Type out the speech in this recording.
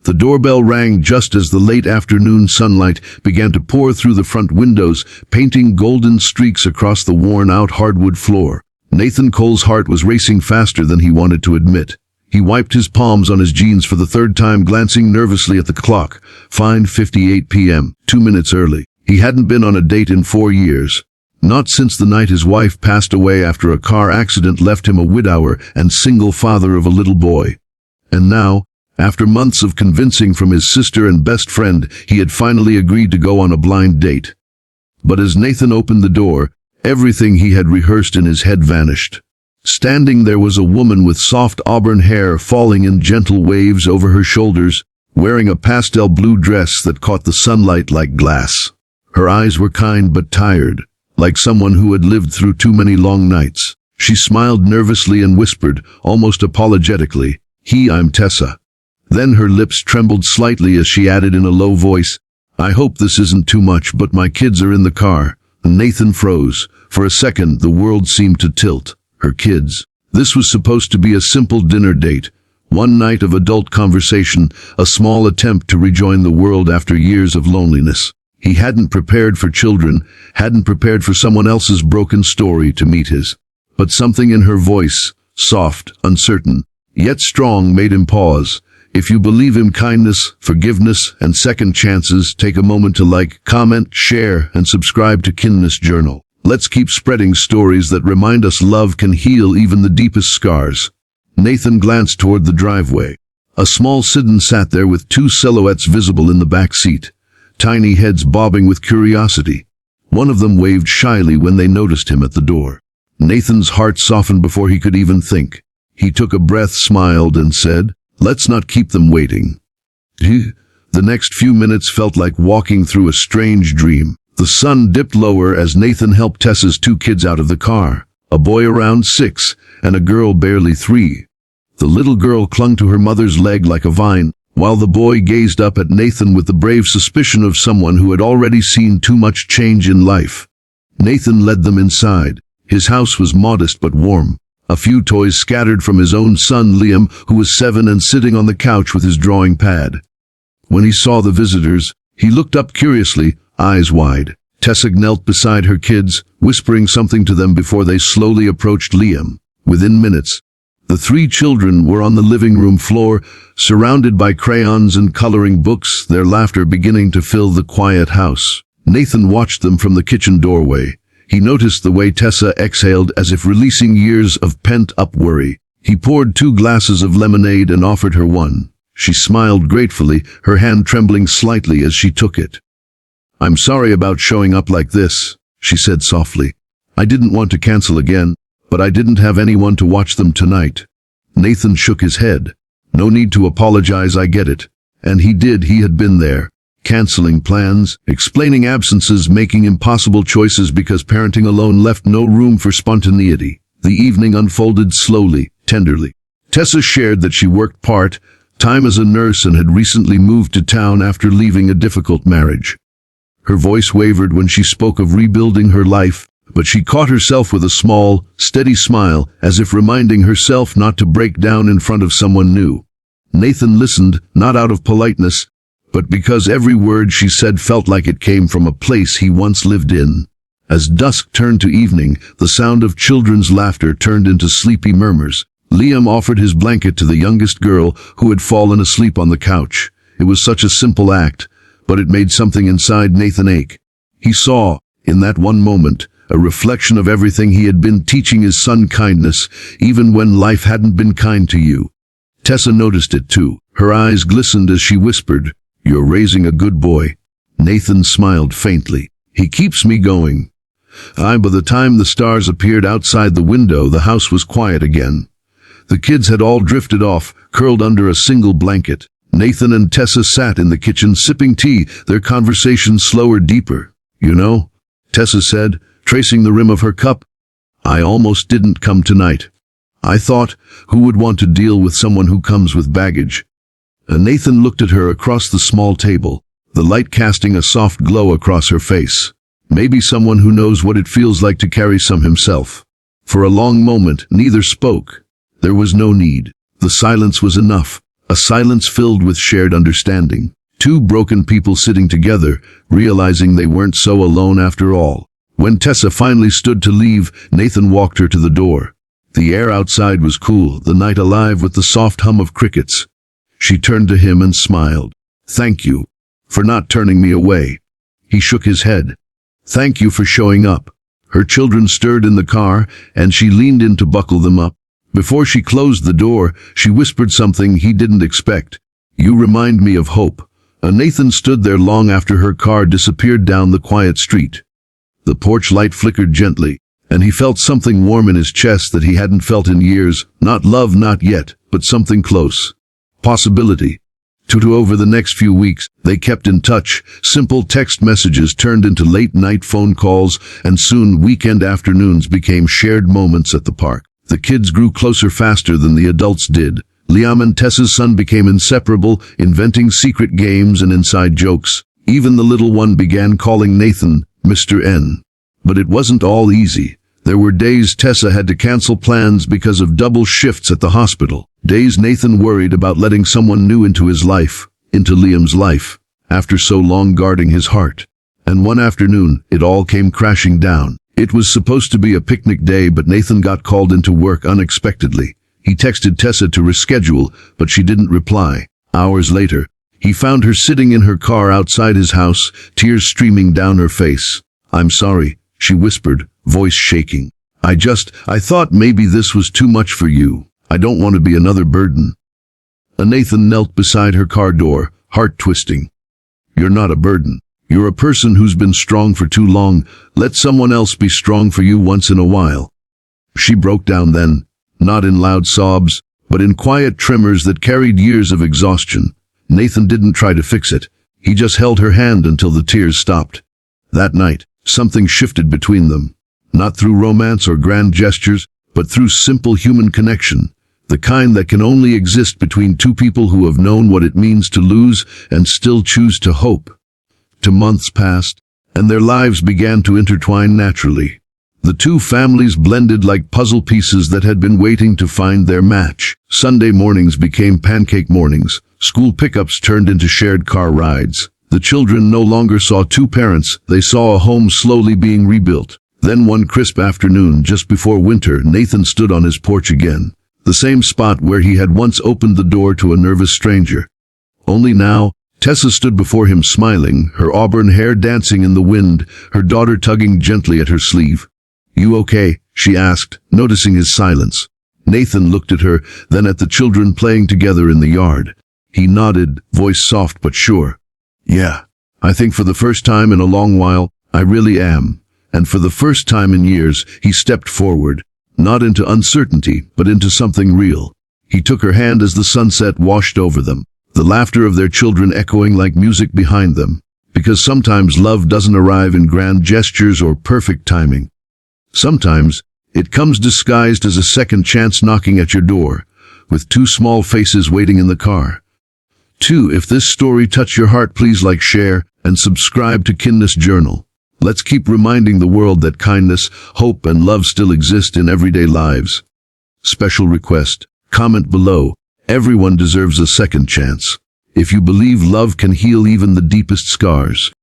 The doorbell rang just as the late afternoon sunlight began to pour through the front windows, painting golden streaks across the worn-out hardwood floor. Nathan Cole's heart was racing faster than he wanted to admit. He wiped his palms on his jeans for the third time, glancing nervously at the clock. 5:58 p.m., 2 minutes early. He hadn't been on a date in 4 years. Not since the night his wife passed away after a car accident left him a widower and single father of a little boy. And now, after months of convincing from his sister and best friend, he had finally agreed to go on a blind date. But as Nathan opened the door, everything he had rehearsed in his head vanished. Standing there was a woman with soft auburn hair falling in gentle waves over her shoulders, wearing a pastel blue dress that caught the sunlight like glass. Her eyes were kind but tired, like someone who had lived through too many long nights. She smiled nervously and whispered, almost apologetically, I'm Tessa." Then her lips trembled slightly as she added in a low voice, "I hope this isn't too much, but my kids are in the car." Nathan froze. For a second, the world seemed to tilt. Her kids. This was supposed to be a simple dinner date. One night of adult conversation, a small attempt to rejoin the world after years of loneliness. He hadn't prepared for children, hadn't prepared for someone else's broken story to meet his. But something in her voice, soft, uncertain, yet strong, made him pause. If you believe in kindness, forgiveness, and second chances, take a moment to like, comment, share, and subscribe to Kindness Journal. Let's keep spreading stories that remind us love can heal even the deepest scars. Nathan glanced toward the driveway. A small sedan sat there with 2 silhouettes visible in the back seat, tiny heads bobbing with curiosity. One of them waved shyly when they noticed him at the door. Nathan's heart softened before he could even think. He took a breath, smiled, and said, "Let's not keep them waiting." The next few minutes felt like walking through a strange dream. The sun dipped lower as Nathan helped Tessa's 2 kids out of the car, a boy around 6 and a girl barely 3. The little girl clung to her mother's leg like a vine, while the boy gazed up at Nathan with the brave suspicion of someone who had already seen too much change in life. Nathan led them inside. His house was modest but warm. A few toys scattered from his own son Liam, who was 7 and sitting on the couch with his drawing pad. When he saw the visitors, he looked up curiously, eyes wide. Tessa knelt beside her kids, whispering something to them before they slowly approached Liam. Within minutes, the 3 children were on the living room floor, surrounded by crayons and coloring books, their laughter beginning to fill the quiet house. Nathan watched them from the kitchen doorway. He noticed the way Tessa exhaled as if releasing years of pent-up worry. He poured 2 glasses of lemonade and offered her one. She smiled gratefully, her hand trembling slightly as she took it. "I'm sorry about showing up like this," she said softly. "I didn't want to cancel again, but I didn't have anyone to watch them tonight." Nathan shook his head. "No need to apologize, I get it." And he had been there. Canceling plans, explaining absences, making impossible choices because parenting alone left no room for spontaneity. The evening unfolded slowly, tenderly. Tessa shared that she worked part-time as a nurse and had recently moved to town after leaving a difficult marriage. Her voice wavered when she spoke of rebuilding her life, but she caught herself with a small, steady smile, as if reminding herself not to break down in front of someone new. Nathan listened, not out of politeness, but because every word she said felt like it came from a place he once lived in. As dusk turned to evening, the sound of children's laughter turned into sleepy murmurs. Liam offered his blanket to the youngest girl, who had fallen asleep on the couch. It was such a simple act, but it made something inside Nathan ache. He saw, in that one moment, a reflection of everything he had been teaching his son: kindness, even when life hadn't been kind to you. Tessa noticed it too. Her eyes glistened as she whispered, "You're raising a good boy." Nathan smiled faintly. "He keeps me going." By the time the stars appeared outside the window, the house was quiet again. The kids had all drifted off, curled under a single blanket. Nathan and Tessa sat in the kitchen sipping tea, their conversation slower, deeper. "You know," Tessa said, tracing the rim of her cup, "I almost didn't come tonight. I thought, who would want to deal with someone who comes with baggage?" Nathan looked at her across the small table, the light casting a soft glow across her face. Maybe someone who knows what it feels like to carry some himself. For a long moment, neither spoke. There was no need. The silence was enough. A silence filled with shared understanding. Two broken people sitting together, realizing they weren't so alone after all. When Tessa finally stood to leave, Nathan walked her to the door. The air outside was cool, the night alive with the soft hum of crickets. She turned to him and smiled. "Thank you for not turning me away." He shook his head. "Thank you for showing up." Her children stirred in the car, and she leaned in to buckle them up. Before she closed the door, she whispered something he didn't expect. "You remind me of hope." Nathan stood there long after her car disappeared down the quiet street. The porch light flickered gently, and he felt something warm in his chest that he hadn't felt in years. Not love, not yet, but something close. Possibility. Over the next few weeks, they kept in touch. Simple text messages turned into late-night phone calls, and soon weekend afternoons became shared moments at the park. The kids grew closer faster than the adults did. Liam and Tessa's son became inseparable, inventing secret games and inside jokes. Even the little one began calling Nathan Mr. N. But it wasn't all easy. There were days Tessa had to cancel plans because of double shifts at the hospital. Days Nathan worried about letting someone new into his life, into Liam's life, after so long guarding his heart. And one afternoon, it all came crashing down. It was supposed to be a picnic day, but Nathan got called into work unexpectedly. He texted Tessa to reschedule, but she didn't reply. Hours later, he found her sitting in her car outside his house, tears streaming down her face. "I'm sorry," she whispered, voice shaking. I thought maybe this was too much for you. I don't want to be another burden." Nathan knelt beside her car door, heart twisting. "You're not a burden. You're a person who's been strong for too long. Let someone else be strong for you once in a while." She broke down then, not in loud sobs, but in quiet tremors that carried years of exhaustion. Nathan didn't try to fix it. He just held her hand until the tears stopped. That night, something shifted between them. Not through romance or grand gestures, but through simple human connection. The kind that can only exist between two people who have known what it means to lose and still choose to hope. Months passed, and their lives began to intertwine naturally. The two families blended like puzzle pieces that had been waiting to find their match. Sunday mornings became pancake mornings. School pickups turned into shared car rides. The children no longer saw two parents, they saw a home slowly being rebuilt. Then one crisp afternoon, just before winter, Nathan stood on his porch again. The same spot where he had once opened the door to a nervous stranger. Only now, Tessa stood before him smiling, her auburn hair dancing in the wind, her daughter tugging gently at her sleeve. "You okay?" she asked, noticing his silence. Nathan looked at her, then at the children playing together in the yard. He nodded, voice soft but sure. "Yeah, I think for the first time in a long while, I really am." And for the first time in years, he stepped forward, not into uncertainty, but into something real. He took her hand as the sunset washed over them, the laughter of their children echoing like music behind them. Because sometimes love doesn't arrive in grand gestures or perfect timing. Sometimes, it comes disguised as a second chance knocking at your door, with two small faces waiting in the car. If this story touched your heart, please like, share, and subscribe to Kindness Journal. Let's keep reminding the world that kindness, hope, and love still exist in everyday lives. Special request. Comment below. Everyone deserves a second chance. If you believe love can heal even the deepest scars.